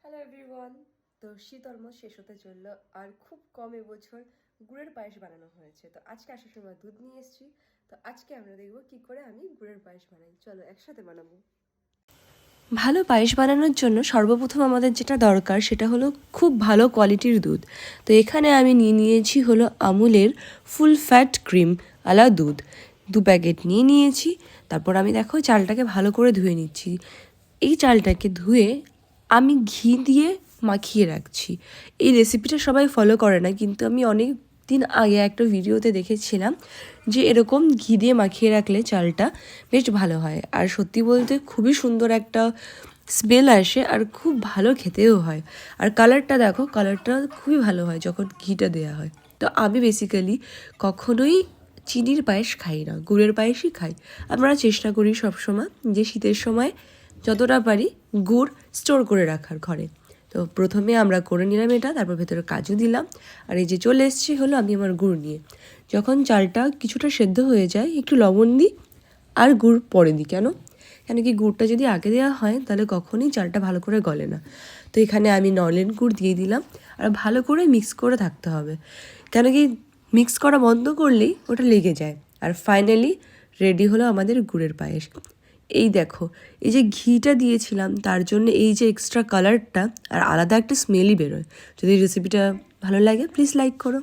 Hello everyone. তো শীত almost শেষ হতে চললো আর খুব কম এবছর গুড়ের পায়েস বানানো হয়েছে। তো আজকে আসার সময় দুধ নিয়ে এসেছি। তো আজকে আমরা দেখবো কি করে আমি গুড়ের পায়েস বানাই। চলো একসাথে বানাবো। ভালো পায়েস বানানোর জন্য সর্বপ্রথম আমাদের যেটা দরকার সেটা হলো খুব ভালো কোয়ালিটির দুধ। তো এখানে আমি নিয়েছি হলো আমুলের ফুল ফ্যাট ক্রিম আলা দুধ 2 প্যাকেট নিয়েছি। তারপর আমি দেখো চালটাকে ভালো করে ধুয়ে নিচ্ছি। এই চালটাকে ধুয়ে আমি ঘি দিয়ে মাখিয়ে রাখছি। এই রেসিপিটা সবাই ফলো করে না, কিন্তু আমি অনেক দিন আগে একটা ভিডিওতে দেখেছিলাম যে এরকম ঘি দিয়ে মাখিয়ে রাখলে চালটা বেশ ভালো হয়। আর সত্যি বলতে খুবই সুন্দর একটা স্মেল আসে আর খুব ভালো খেতেও হয়। আর কালারটা দেখো, কালারটা খুবই ভালো হয় যখন ঘিটা দেওয়া হয়। তো আমি বেসিক্যালি কখনোই চিনির পায়েস খাই না, গুড়ের পায়েসই খাই। আমরা চেষ্টা করি সবসময় যে শীতের সময় যতটা পারি গুড় স্টোর করে রাখার ঘরে। তো প্রথমে আমরা করে নিলাম এটা, তারপর ভেতরে কাজু দিলাম। আর এই যে চলে এসেছি হলো আমি আমার গুড় নিয়ে। যখন চালটা কিছুটা সেদ্ধ হয়ে যায় একটু লবণ দিই আর গুড় পরে দিই। কেন কি গুড়টা যদি আগে দেওয়া হয় তাহলে কখনোই চালটা ভালো করে গলে না। তো এখানে আমি নলেন গুড় দিয়ে দিলাম আর ভালো করে মিক্স করে থাকতে হবে। কি মিক্স করা বন্ধ করলেই ওটা লেগে যায়। আর ফাইনালি রেডি হলো আমাদের গুড়ের পায়েস। এই দেখো, এই যে ঘিটা দিয়েছিলাম তার জন্য এই যে এক্সট্রা কালারটা আর আলাদা একটা স্মেলই বেরোয়। যদি রেসিপিটা ভালো লাগে প্লিজ লাইক করো।